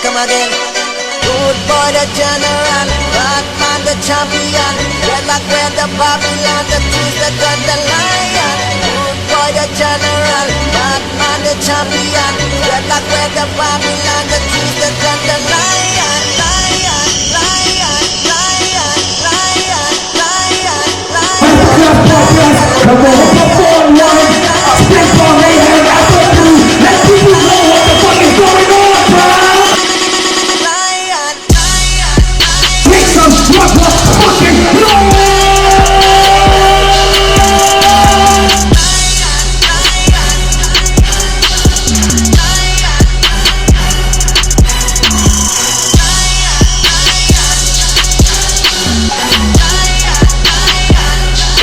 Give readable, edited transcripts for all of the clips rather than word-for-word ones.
Come again. Good boy the general, bad man the champion. Red like red the Babylon, the truth the gun the lion. Good boy the general, bad man the champion. Red like red the Babylon, the truth the gun the lion. Lion, lion, lion, lion, lion, lion. Come on, perform one. SpringBar Mayhem, Afro. Let people know what the fuck is going on, bro.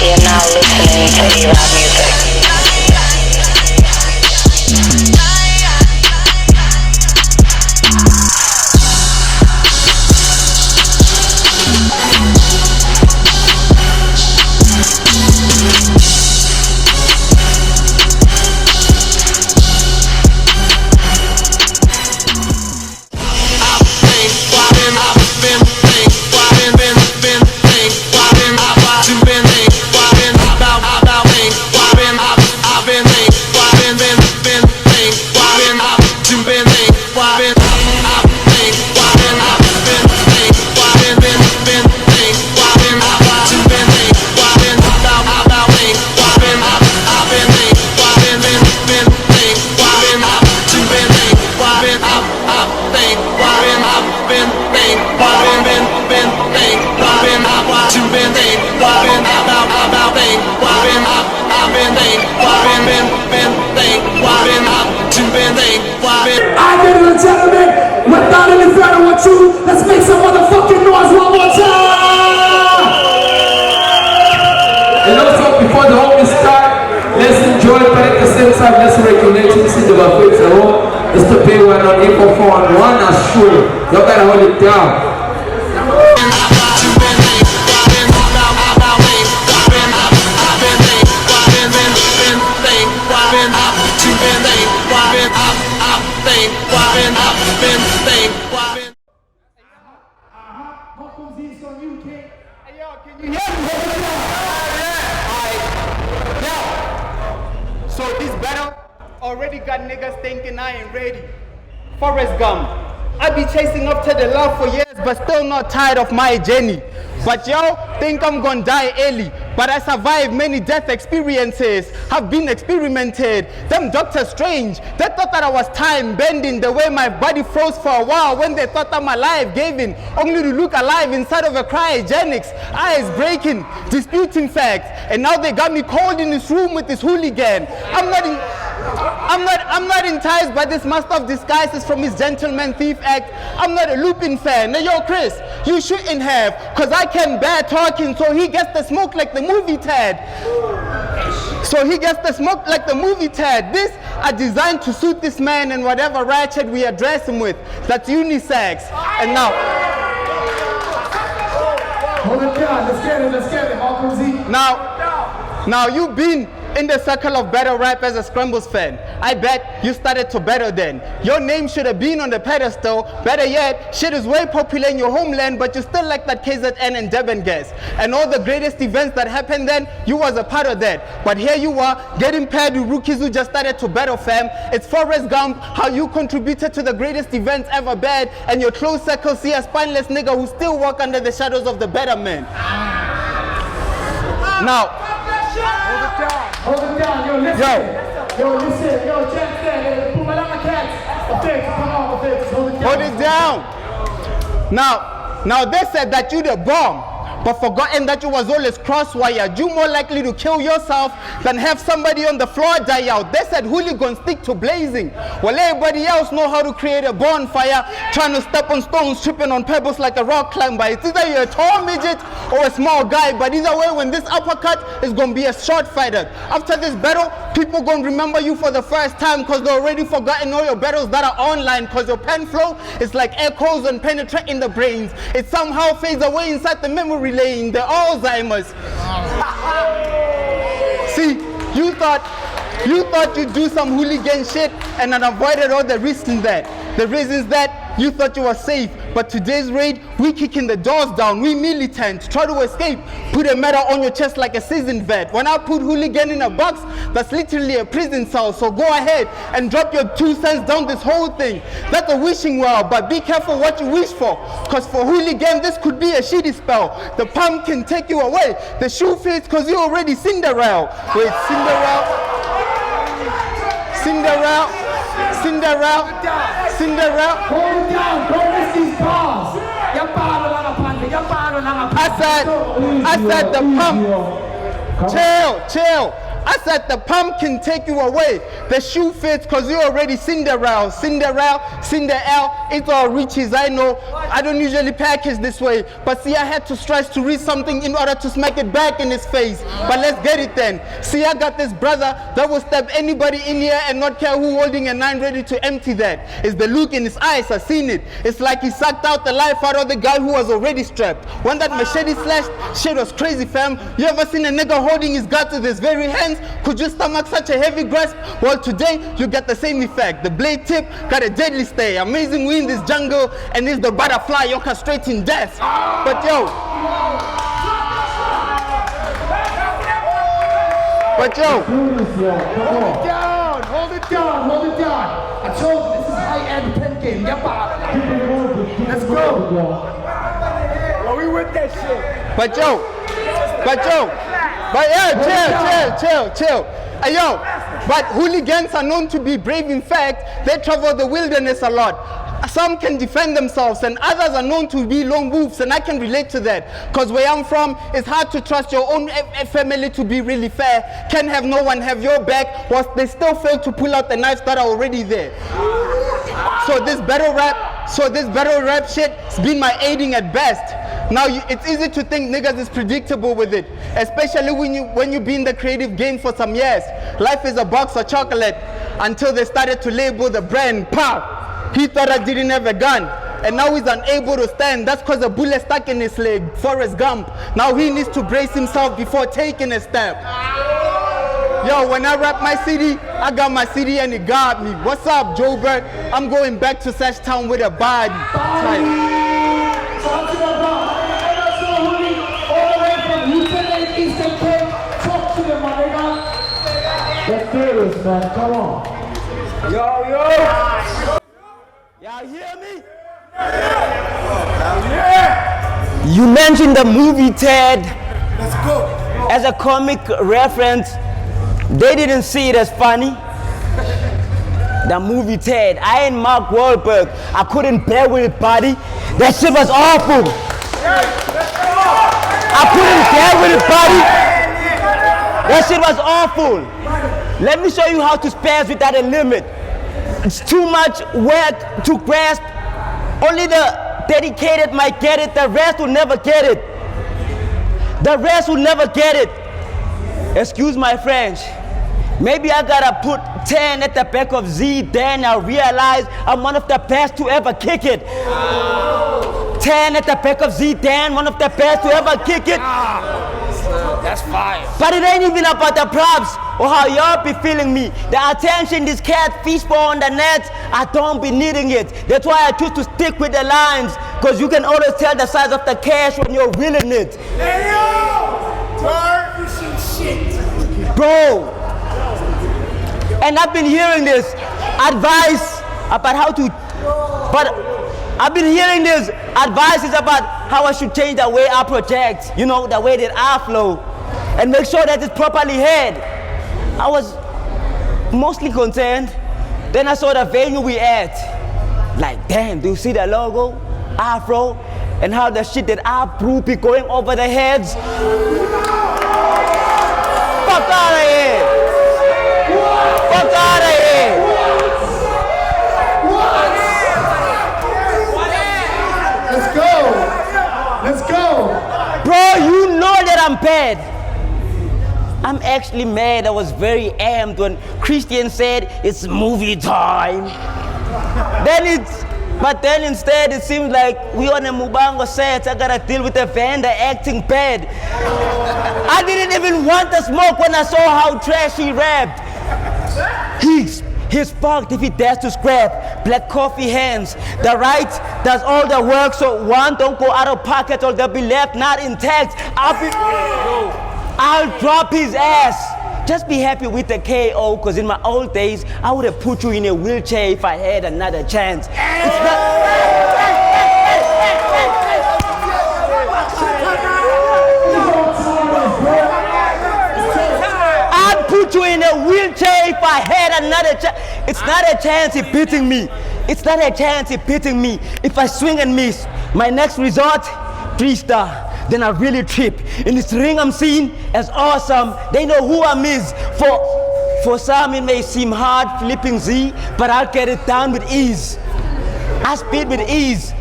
You're now listening to rap music. Ladies and gentlemen, without any further ado, let's make some motherfucking noise one more time! And also, before the whole start, let's enjoy, but at the same time, let's regulate this in the buffet. It's the big one on April 4 on one, I sure. Y'all gotta hold it down. Malcom Zee on you, King. Hey, yo, can you hear me? Now, so this battle already got niggas thinking I ain't ready. Forrest Gump. I be chasing up to the love for years, but still not tired of my journey. But yo, think I'm gonna die early. But I survived many death experiences, have been experimented. Them Doctor Strange, they thought that I was time bending the way my body froze for a while when they thought I'm alive, giving only to look alive inside of a cryogenics. Eyes breaking, disputing facts, and now they got me cold in this room with this hooligan. I'm not enticed by this master of disguises from his gentleman thief act. I'm not a Lupin fan. Now yo, Kriss, you shouldn't have, cause I can bear talking, so he gets the smoke like the movie Ted. This are designed to suit this man and whatever ratchet we address him with. That's unisex. And now, Hold it down, let's get it, Malcom Zee. now you've been in the circle of battle rap as a Scrambles fan. I bet you started to battle then. Your name should have been on the pedestal. Better yet, shit is way popular in your homeland, but you still like that KZN and Durban gas. And all the greatest events that happened then, you was a part of that. But here you are, getting paired with rookies who just started to battle, fam. It's Forrest Gump, how you contributed to the greatest events ever bad, and your close circle see a spineless nigga who still walk under the shadows of the better man. Now, Hold it down, yo, listen. Yo, check that. Pumalama cats. Hold it down. Now they said that you the bomb, but forgotten that you was always crosswired. You more likely to kill yourself than have somebody on the floor die out. They said hooligans stick to blazing, while everybody else know how to create a bonfire, trying to step on stones, tripping on pebbles like a rock climber. It's either you're a tall midget or a small guy, but either way, when this uppercut is gonna be a short fighter. After this battle, People gonna remember you for the first time because they already forgotten all your battles that are online, because your pen flow is like echoes and penetrating the brains. It somehow fades away inside the memory lane, the Alzheimer's. See, you thought you'd do some hooligan shit and then avoided all the risks in that. The reasons that you thought you were safe, but today's raid, we kicking the doors down, we militant, try to escape, put a medal on your chest like a seasoned vet. When I put hooligan in a box, that's literally a prison cell, so go ahead and drop your 2 cents down this whole thing. That's a wishing well, but be careful what you wish for, cause for hooligan, this could be a shitty spell. The pump can take you away, the shoe fits cause you already Cinderella. Wait, Cinderella? Hold it down, don't miss these bars. I said the pump. Chill. I said the pump can take you away. The shoe fits cause you already Cinderella. It's all riches, I know. I don't usually package this way, but see I had to stress to read something in order to smack it back in his face. But let's get it then. See, I got this brother that will stab anybody in here and not care who holding a 9 ready to empty that. It's the look in his eyes, I seen it. It's like he sucked out the life out of the guy who was already strapped. When that machete slashed, shit was crazy, fam. You ever seen a nigga holding his gut with his very hands? Could you stomach such a heavy grasp? Well, today you get the same effect. The blade tip got a deadly stay. Amazing we in this jungle, and it's the butterfly orchestrating death. But yo, Hold it down. I told you this is high-end pen game. Let's go. Well, we with that shit. But chill. Hey, yo, but hooligans are known to be brave. In fact, they travel the wilderness a lot. Some can defend themselves and others are known to be lone wolves, and I can relate to that. Because where I'm from, it's hard to trust your own family to be really fair. Can have no one have your back whilst they still fail to pull out the knives that are already there. So this battle rap shit's been my aiding at best. Now it's easy to think niggas is predictable with it, especially when you be in the creative game for some years. Life is a box of chocolate until they started to label the brand. Pow! He thought I didn't have a gun, and now he's unable to stand. That's cause a bullet stuck in his leg. Forrest Gump. Now he needs to brace himself before taking a step. Yo, when I rap my CD, I got my CD and it got me. What's up, Joe Bird? I'm going back to Sash Town with a body. Talk to them about MXO hoodie all the way from Lieutenant Eastern Cape. Talk to them, my nigga. Let's do this, man. Come on. Yo. Y'all hear me? You mentioned the movie Ted. Let's go. As a comic reference. They didn't see it as funny. The movie Ted. I ain't Mark Wahlberg. I couldn't bear with it, buddy. That shit was awful. I couldn't bear with it, buddy. That shit was awful. Let me show you how to spaz without a limit. It's too much work to grasp. Only the dedicated might get it. The rest will never get it. The rest will never get it. Excuse my French. Maybe I gotta put 10 at the back of Z, then I'll realize I'm one of the best to ever kick it. 10 at the back of Z, then one of the best to ever kick it. That's fire. But it ain't even about the props or how y'all be feeling me. The attention this cat feasts for on the net, I don't be needing it. That's why I choose to stick with the lines, cause you can always tell the size of the cash when you're willing it. Hey yo! Turn some shit. Bro. And I've been hearing this advice about how to, but I've been hearing this advices about how I should change the way I project, you know, the way that I flow, and make sure that it's properly heard. I was mostly concerned. Then I saw the venue we at. Like, damn, do you see the logo? Afro, and how the shit that I brew be going over the heads. Fuck out of here. Fuck out of here! Let's go! Bro, you know that I'm bad. I'm actually mad. I was very amped when Christian said it's movie time. But then instead it seems like we on a Mubango set. I gotta deal with a vendor acting bad. I didn't even want to smoke when I saw how trash he rapped. He's fucked if he dares to scrap. Black coffee hands. The right does all the work, so one don't go out of pocket or they'll be left not intact. I'll drop his ass. Just be happy with the KO, because in my old days, I would have put you in a wheelchair if I had another chance. I'd put you in a wheelchair if I had another chance. It's not a chance of beating me. It's not a chance of beating me. If I swing and miss, my next resort, 3-star. Then I really trip. In this ring I'm seen as awesome. They know who I is. For some it may seem hard flipping Z, but I'll get it down with ease. I speed with ease.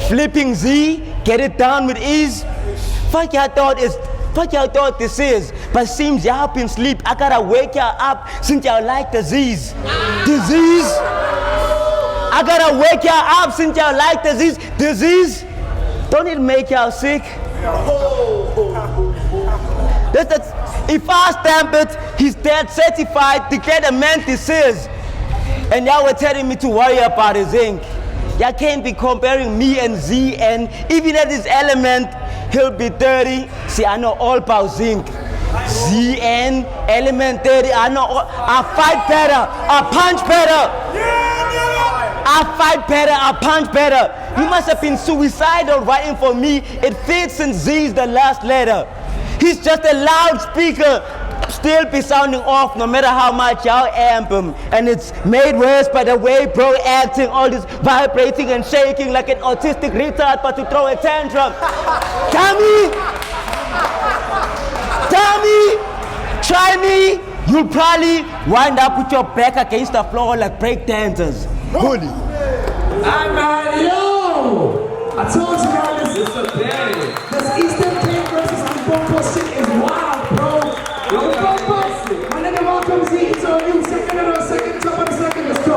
Flipping Z, get it down with ease. Fuck y'all thought this is, but seems y'all been sleep. I gotta wake y'all up since y'all like disease. Disease. I gotta wake y'all up since y'all like disease. Disease. Don't it make y'all sick? If I stamp it, he's dead certified, declared a man disease. And y'all were telling me to worry about his ink. Y'all can't be comparing me and Z, and even at his element, he'll be 30. See, I know all about zinc. ZN, element 30, I know all. I fight better, I punch better. I fight better, I punch better. You must have been suicidal writing for me. It fits since Z's the last letter. He's just a loudspeaker, still be sounding off no matter how much y'all amp him. And it's made worse by the way bro acting, all this vibrating and shaking like an autistic retard but to throw a tantrum. Tommy, try me. You'll probably wind up with your back against the floor like break dancers. Holy. Alright man, yo! I told you guys this Eastern Cape versus Limpopo shit is wild, bro. Limpopo, my nigga Malcom Zee, it's on you. Second, top of the second, let's go.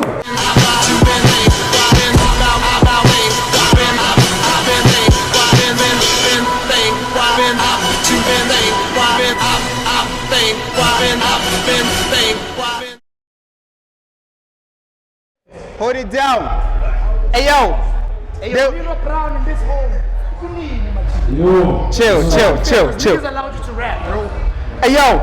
Hold it down. Hey yo. We look around in this hole. Chill. Niggas allowed you to rap, bro. Hey yo.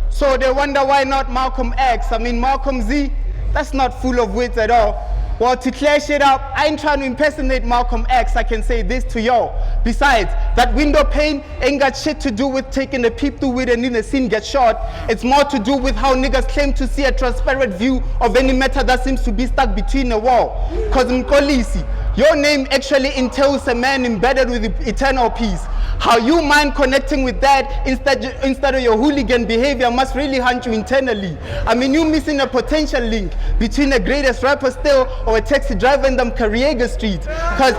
So they wonder why not Malcolm X. I mean Malcolm Z, that's not full of wits at all. Well, to clear shit up, I ain't trying to impersonate Malcolm X. I can say this to y'all. Besides, that window pane ain't got shit to do with taking a peep through it and in the scene get shot. It's more to do with how niggas claim to see a transparent view of any matter that seems to be stuck between a wall. Cause Mkolisi, your name actually entails a man embedded with eternal peace. How you mind connecting with that instead of your hooligan behavior must really haunt you internally. I mean, you missing a potential link between the greatest rapper still or a taxi driver in them Kariega Street. Cause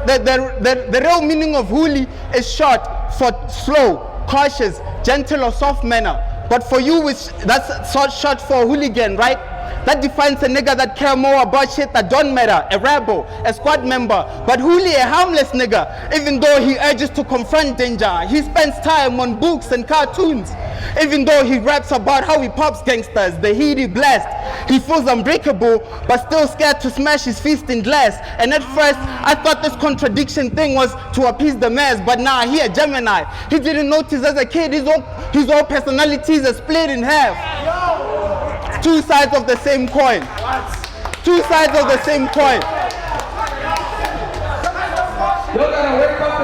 the real meaning of hoolie is short for slow, cautious, gentle or soft manner. But for you, that's short for hooligan, right? That defines a nigga that care more about shit that don't matter, a rebel, a squad member. But Huli a harmless nigga, even though he urges to confront danger. He spends time on books and cartoons. Even though he raps about how he pops gangsters, the heat he blast. He feels unbreakable, but still scared to smash his fist in glass. And at first, I thought this contradiction thing was to appease the mass, but now he a Gemini. He didn't notice as a kid his whole personalities are split in half. Two sides of the same coin. Two sides of the same coin.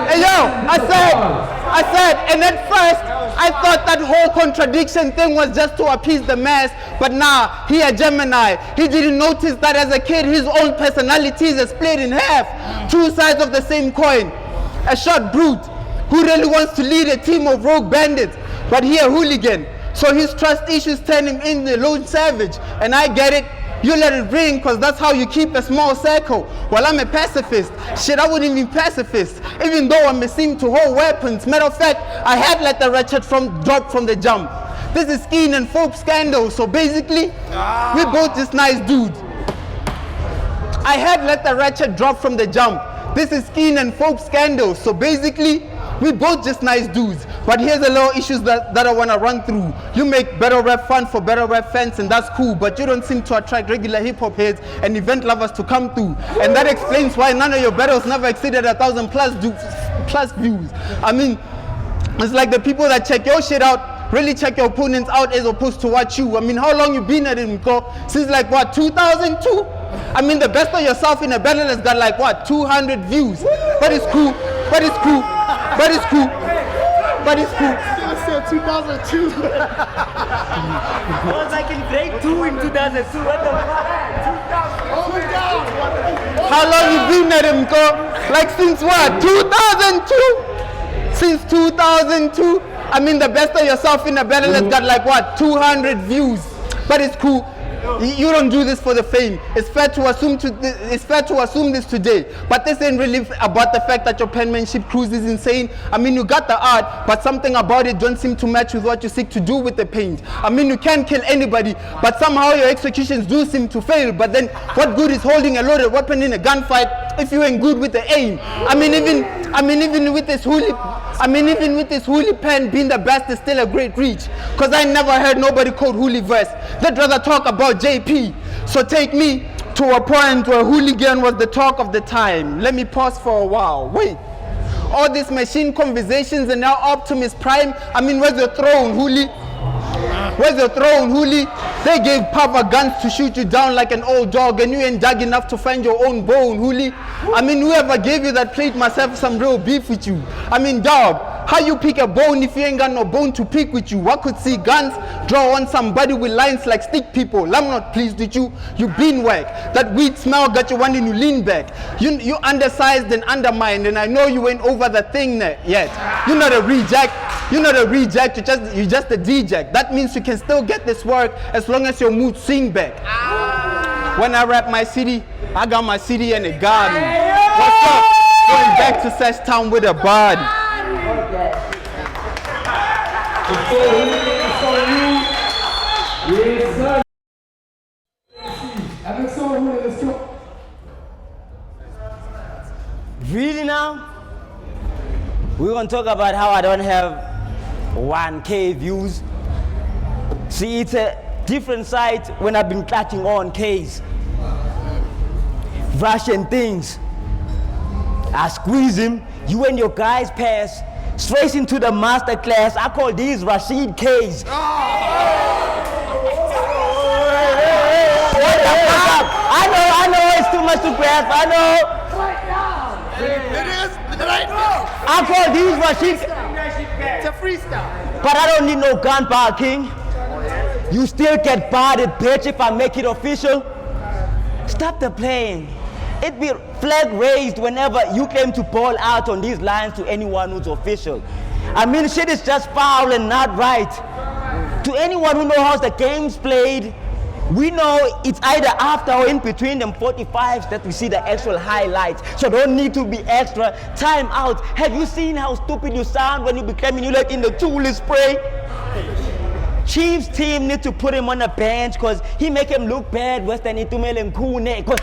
Hey yo, I said, and at first, I thought that whole contradiction thing was just to appease the mass, but now he a Gemini. He didn't notice that as a kid his own personalities are split in half. Two sides of the same coin. A short brute who really wants to lead a team of rogue bandits, but he a hooligan. So his trust issues turn him into a lone savage. And I get it. You let it ring, cause that's how you keep a small circle. While I'm a pacifist, shit, I wouldn't be pacifist. Even though I may seem to hold weapons. Matter of fact, I had let the ratchet drop from the jump. This is Skeen and Folk scandal, so basically, we both just nice dudes. I had let the ratchet drop from the jump. This is Skeen and Folk scandal, so basically, we both just nice dudes. But here's a little issues that I want to run through. You make battle rap fun for battle rap fans, and that's cool, but you don't seem to attract regular hip-hop heads and event lovers to come through. And that explains why none of your battles never exceeded 1,000 plus views. I mean, it's like the people that check your shit out really check your opponents out as opposed to watch you. I mean, how long you been at it, Mko? Since like what, 2002? I mean, the best of yourself in a battle has got like what, 200 views. But it's cool, but it's cool, but it's cool, but it's cool. I said 2002. I was like in grade 2 in 2002. What the fuck? How long you been at it, Mko? Like since what, 2002? Since 2002? I mean, the best of yourself in a battle has got like what, 200 views. But it's cool. You don't do this for the fame. It's fair to assume this today. But this ain't really about the fact that your penmanship cruise is insane. I mean, you got the art, but something about it don't seem to match with what you seek to do with the paint. I mean, you can't kill anybody, but somehow your executions do seem to fail. But then, what good is holding a loaded weapon in a gunfight if you ain't good with the aim? I mean, even with this Hooli pen being the best is still a great reach. Cause I never heard nobody quote Hooli verse. They'd rather talk about JP. So take me to a point where hooligan was the talk of the time. Let me pause for a while. Wait. All these machine conversations are now Optimus Prime. I mean, where's your throne, Hooli? Where's your throne, Hooli? They gave Papa guns to shoot you down like an old dog, and you ain't dug enough to find your own bone, Hooli. I mean, whoever gave you that plate must have some real beef with you. I mean, dog, how you pick a bone if you ain't got no bone to pick with you? I could see guns draw on somebody with lines like stick people. I'm not pleased with you. You been whack. That weed smell got you wanting to lean back. You undersized and undermined, and I know you ain't over the thing yet. You're not a reject. You're not a reject. You're just a deject. That means you can still get this work as long as your mood swing back. When I rap my city, I got my city in a garden. What's up? Going back to Sash Town with a body. Really now? We're gonna talk about how I don't have 1K views. See, it's a different side when I've been clutching on Ks. Russian things. I squeeze him, you and your guys pass straight into the master class. I call these Rashid Ks. I know it's too much to grasp, I know. I call these Rashid. It's a freestyle. But I don't need no gunpowder, king. You still get bodied, bitch, if I make it official. Stop the playing. It be flag raised whenever you claim to ball out on these lines to anyone who's official. I mean, shit is just foul and not right. To anyone who knows how the game's played, we know it's either after or in between them 45s that we see the actual highlights. So don't need to be extra. Time out. Have you seen how stupid you sound when you be claiming you like in the tool spray? Chiefs team need to put him on the bench because he make him look bad worse than Itumele Nkune. Cause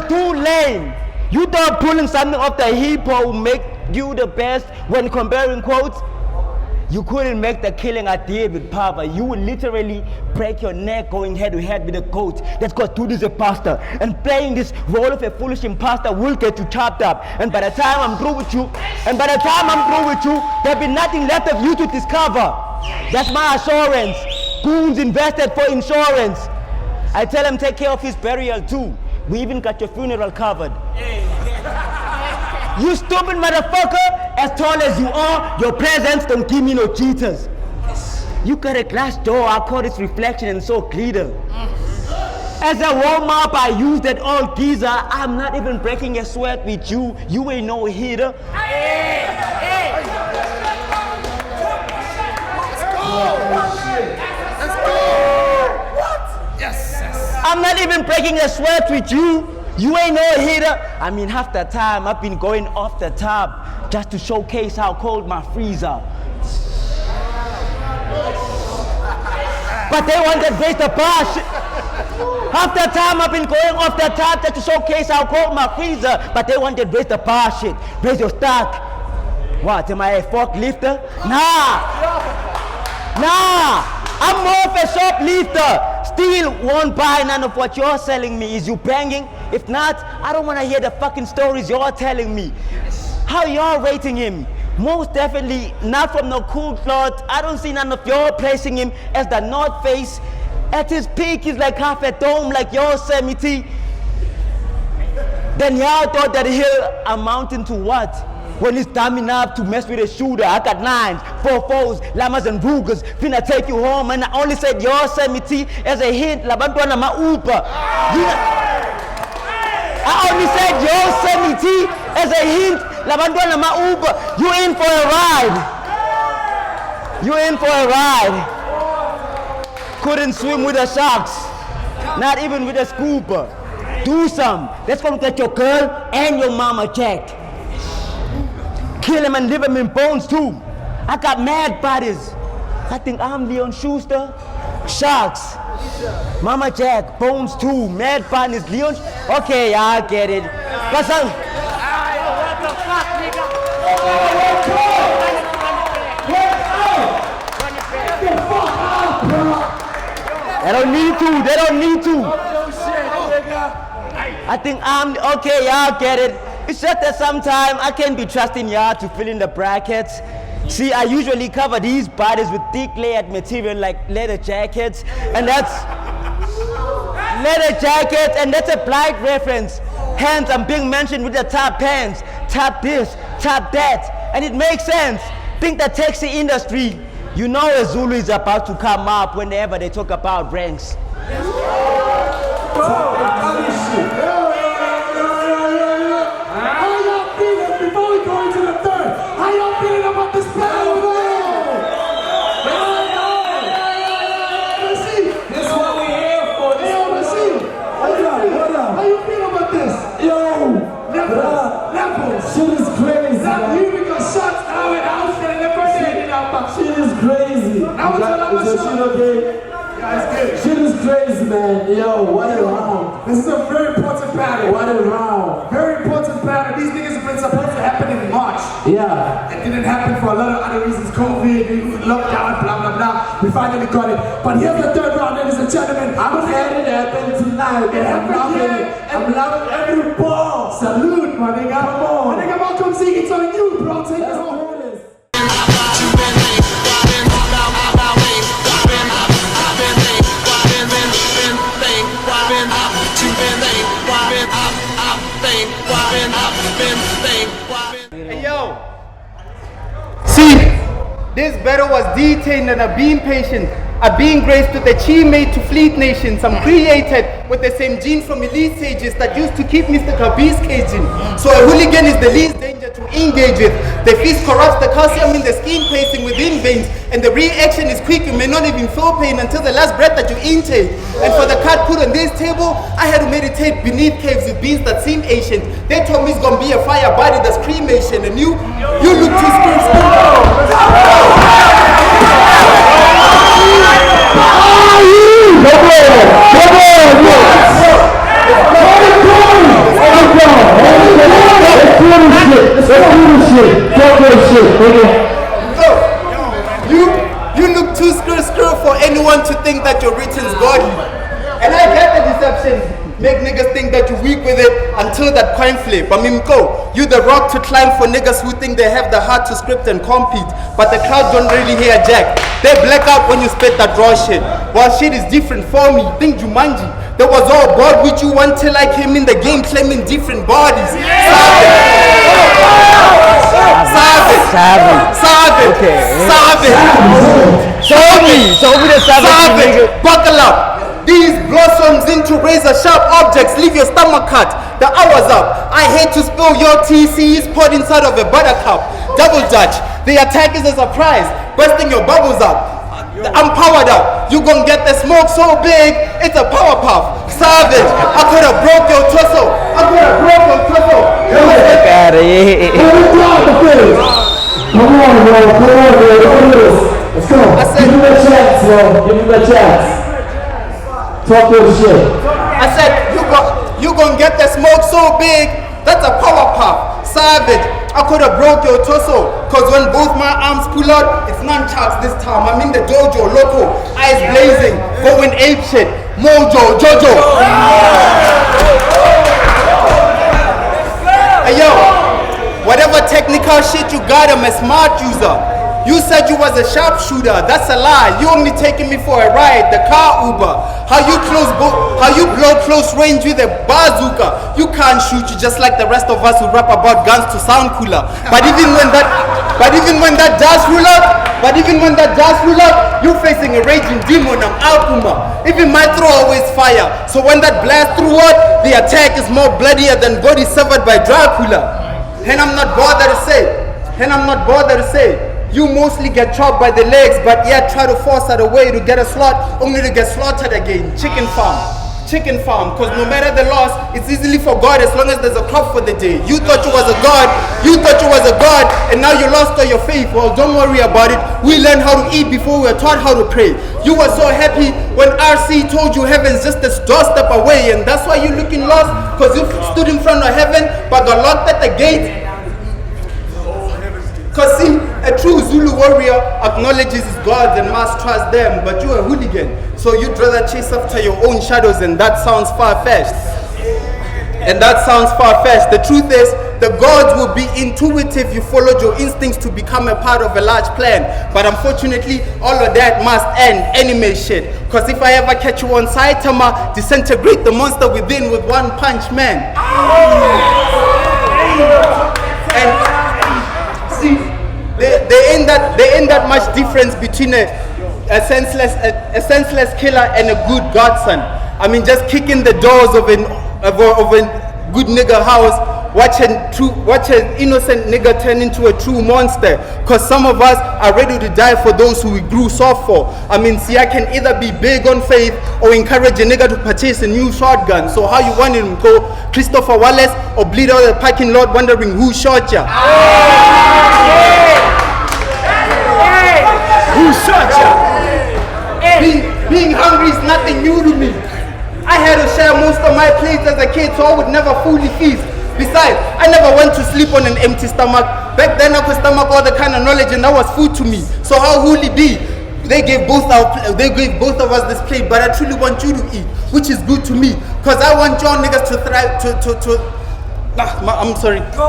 too lame. You thought pulling something off the hip will make you the best when comparing quotes? You couldn't make the killing I did with Papa. You would literally break your neck going head to head with a coach. That's because dude is a pastor. And playing this role of a foolish imposter will get you chopped up. And by the time I'm through with you, there'll be nothing left of you to discover. That's my assurance. Goons invested for insurance. I tell him take care of his burial too. We even got your funeral covered. You stupid motherfucker! As tall as you are, your presence don't give me no cheaters. You got a glass door, I call this reflection and so glitter. As a warm-up, I use that old geezer. I'm not even breaking a sweat with you. You ain't no hitter. I'm not even breaking a sweat with you. You ain't no hitter. I mean, half the time I've been going off the top just to showcase how cold my freezer. But they want to raise the bar. Half the time I've been going off the top just to showcase how cold my freezer. But they want to raise the bar shit. Raise your stock. What, am I a forklifter? Nah. I'm more of a shoplifter. Still won't buy none of what you're selling me. Is you banging? If not, I don't want to hear the fucking stories you're telling me. How y'all rating him? Most definitely not from no cool cloth. I don't see none of y'all placing him as the North Face. At his peak, he's like half a dome, like Yosemite. Then y'all thought that he'll amounting to what? When he's dumb enough to mess with a shooter, I got 9s, 4-4s, Lamas and Rugers, finna take you home, and I only said Yosemite as a hint, labantwana ma-Uber. I only said Yosemite as a hint, labantwana ma-Uber. You in for a ride. You in for a ride. Couldn't swim with the sharks, not even with a scuba. Do some. Let's go get your girl and your mama checked. Kill him and leave him in bones too. I got mad bodies. I think I'm Leon Schuster. Sharks. Mama Jack, bones too. Mad bodies, Leon. Okay, I get it. But some... What the fuck, nigga? They don't need to. I think I'm... Okay, y'all get it. It's just that sometimes I can't be trusting y'all to fill in the brackets. See, I usually cover these bodies with thick layered material like leather jackets, and that's a blind reference. Hence, I'm being mentioned with the top pants, top this, top that, and it makes sense. Think the taxi industry, you know a Zulu is about to come up whenever they talk about ranks. Shit is crazy. Shit is crazy. Is your shit okay? Yeah, it's good. Shit is crazy, man. Yo, what a round. This is a very important battle. What a round. Very important battle. These niggas have been supposed to happen in March. Yeah. It didn't happen for a lot of other reasons. COVID, lockdown, blah, blah, blah. We finally got it. But here's the third round, ladies and gentlemen. I'm glad it happened tonight. It happened here. I'm loving every ball. Salute, my nigga. Come on. My nigga Malcom Zee, it's on you, bro. Take it home. Hey yo, see, this battle was detained and being patient. Being graced with a chi made to fleet nations. I'm created with the same gene from elite sages that used to keep Mr. Kabir's caging. So a hooligan is the least danger to engage with. The feast corrupts the calcium in the skin pacing within veins, and the reaction is quick. You may not even feel pain until the last breath that you intake. And for the card put on this table, I had to meditate beneath caves with beings that seem ancient. They told me it's gonna be a fire body that's cremation, and you look too You look too screw for anyone to think that your written's godly. And I get the deception. Make niggas think that you're weak with it until that coin flip. I mean, go. You the rock to climb for niggas who think they have the heart to script and compete. But the crowd don't really hear jack. They black out when you spit that raw shit. While shit is different for me. Think Jumanji. That was all God with you until I came in the game claiming different bodies. Savage. Show me the savage. Buckle up. These blossoms into razor sharp objects leave your stomach cut. The hour's up. I hate to spill your TC's poured inside of a buttercup. Double Dutch. The attack is a surprise, bursting your bubbles up. I'm powered up. You gon' get the smoke so big, it's a power puff. Savage, I could have broke your torso. Come on, bro. Let's go. Give him a chance, bro. Give him a chance. Talk your shit. I said, you gon' get the smoke so big, that's a power puff. Savage, I could have broke your torso. Cause when both my arms pull out, it's nunchucks this time. I'm in the dojo, loco, eyes blazing, going ape shit. Mojo, Jojo. Hey yo, whatever technical shit you got, I'm a smart user. You said you was a sharpshooter, that's a lie. You only taking me for a ride, the car Uber. How you blow close range with a bazooka. You can't shoot you just like the rest of us who rap about guns to sound cooler. But even when that does rule up, you facing a raging demon, I'm Alpuma. Even my throw always fire. So when that blast through what, the attack is more bloodier than body severed by Dracula. And I'm not bothered to say, you mostly get chopped by the legs, but yet try to force out a way to get a slot, only to get slaughtered again. Chicken farm, cause no matter the loss, it's easily forgot as long as there's a crop for the day. You thought you was a god, and now you lost all your faith. Well, don't worry about it. We learned how to eat before we were taught how to pray. You were so happy when RC told you heaven's just a doorstep away, and that's why you're looking lost, cause you stood in front of heaven, but got locked at the gate. Cause see, a true Zulu warrior acknowledges his gods and must trust them, but you're a hooligan, so you'd rather chase after your own shadows, and that sounds far-fetched. The truth is, the gods will be intuitive. You followed your instincts to become a part of a large plan, but unfortunately, all of that must end anime shit. Cause if I ever catch you on Saitama, disintegrate the monster within with one punch, man. And see, there ain't that much difference between a senseless killer and a good godson. I mean, just kicking the doors of a good nigga house, watch an innocent nigga turn into a true monster. Cause some of us are ready to die for those who we grew soft for. I mean, see, I can either be big on faith or encourage a nigga to purchase a new shotgun. So how you want him to go, Christopher Wallace, or bleed out the parking lot wondering who shot ya? Who shot ya? Being hungry is nothing new to me. I had to share most of my plates as a kid, so I would never fully feast. Besides, I never went to sleep on an empty stomach. Back then I could stomach all the kind of knowledge, and that was food to me. So how would it be? They gave both of us this plate, but I truly want you to eat, which is good to me. Cause I want your niggas to thrive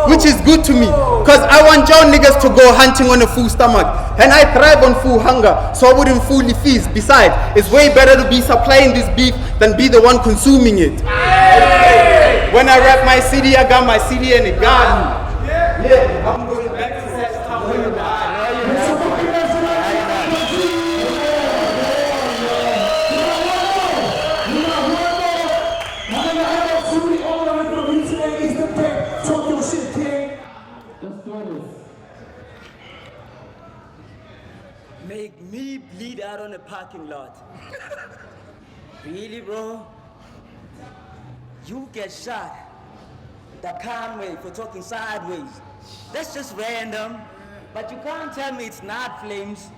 which is good to me. Cause I want your niggas to go hunting on a full stomach. And I thrive on full hunger, so I wouldn't fully feast. Besides, it's way better to be supplying this beef than be the one consuming it. When I rap my CD, I got my CD in the garden. Yeah, I'm going back to that time. Make me bleed out on a parking lot. Really, bro? You get shot the Conway for talking sideways. That's just random. But you can't tell me it's not flames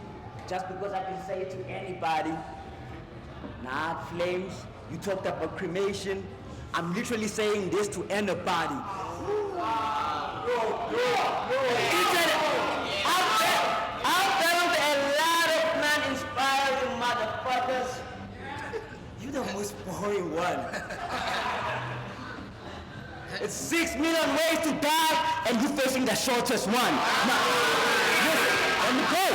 just because I can say it to anybody. Not flames. You talked about cremation. I'm literally saying this to anybody. I've found a lot of man-inspiring motherfuckers. You're the most boring one. It's 6 million ways to die, and you're facing the shortest one. Now, let me go.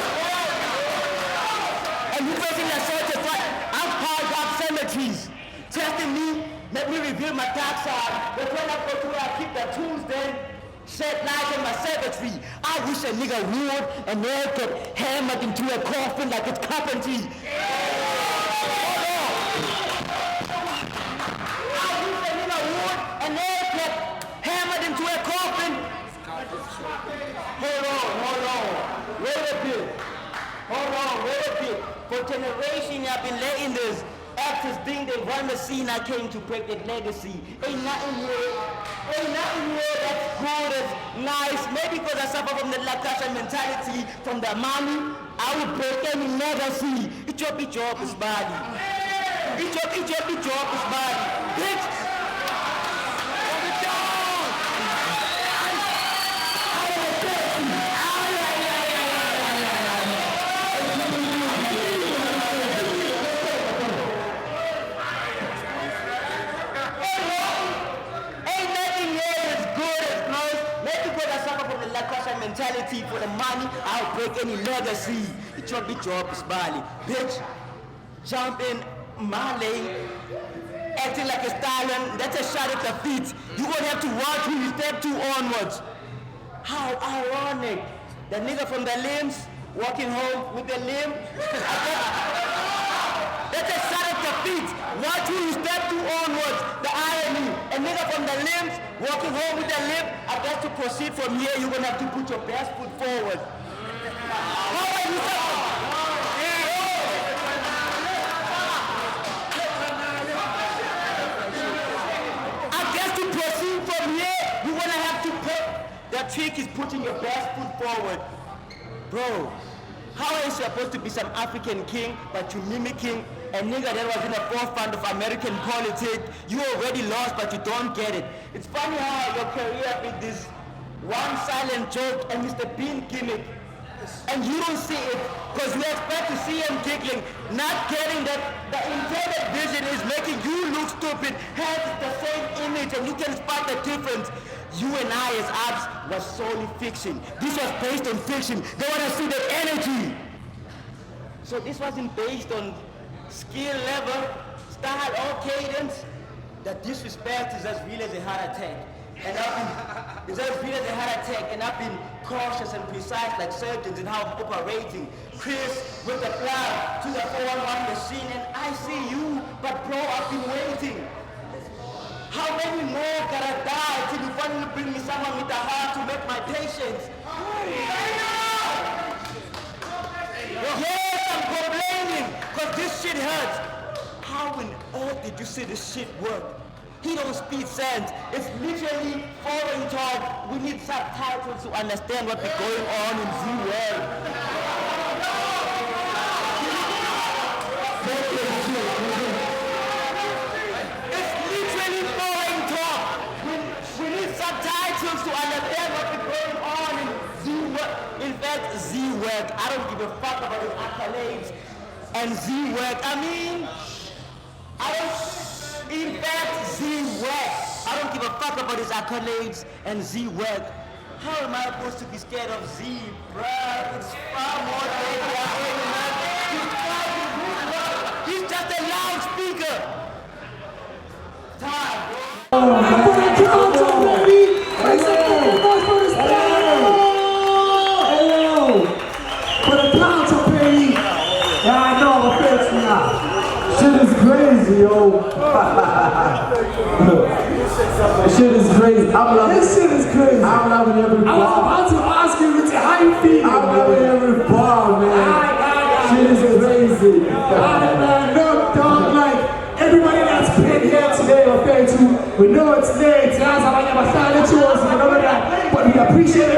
And you're facing the shortest one. I've piled up cemeteries. Testing me, let me reveal my dark side. But when I go to where I keep the tools, then shed light on my cemetery. I wish a nigga would, and they could hammer into a coffin like it's carpentry. And they get hammered into a coffin. Hold on. Wait a bit. For generations I've been letting this actors think they run the scene. I came to break that legacy. Ain't nothing here that's good, as nice. Maybe because I suffer from the Lakasha mentality, from the money, I would break any legacy. It's your job is body. It's your job is body. Bitch! Mentality for the money, I'll break any legacy. It's your big job is Bali. Bitch, jump in my lane, acting like a stallion, that's a shot at the feet. You're gonna have to watch who you step to onwards. How ironic. The nigga from the limbs, walking home with the limb. That's a shot at the feet. Watch who you step to onwards. The irony. A nigga from the limbs, walking home with the limb. I guess to proceed from here, you're gonna have to put your best foot forward. How are you? I guess to proceed from here, you're gonna have to put. The trick is putting your best foot forward. Bro, how are you supposed to be some African king, but you mimicking a nigga that was in the forefront of American politics? You already lost, but you don't get it. It's funny how your career is this one silent joke and Mr. Bean gimmick, and you don't see it because you expect to see him giggling, not getting that the intended vision is making you look stupid, has the same image, and you can spot the difference. You and I as apps was solely fiction. This was based on fiction. They want to see that energy. So this wasn't based on skill level, style, or cadence. The disrespect is as real as a heart attack. And I've been cautious and precise like surgeons in how I'm operating. Kriss with the fly to the 411 machine, and I see you, but bro, I've been waiting. How many more gotta die till you finally bring me someone with a heart to make my patience? Yes, I'm complaining, because this shit hurts. How on earth did you see this shit work? He don't speak sense. It's literally foreign talk. We need subtitles to understand what's going on in Z-World. It's literally foreign talk. We need subtitles to understand what's going on in Z-World. In fact, Z-World. I don't give a fuck about his accolades and Z-World. In fact, Z-Work. I don't give a fuck about his accolades and Z-Work. How am I supposed to be scared of Z, bruh? It's far more than that. He's just a loudspeaker. Time. For the council, baby. Yeah, I know, I'm fancy now. Shit is crazy, yo. This shit is crazy. I'm loving this shit is crazy. I'm loving every bar. I was about to ask you, how you feel? I'm loving every bar, man. Shit is crazy. Man, look, dog, like everybody that's been here today, okay, we know it's late. But we appreciate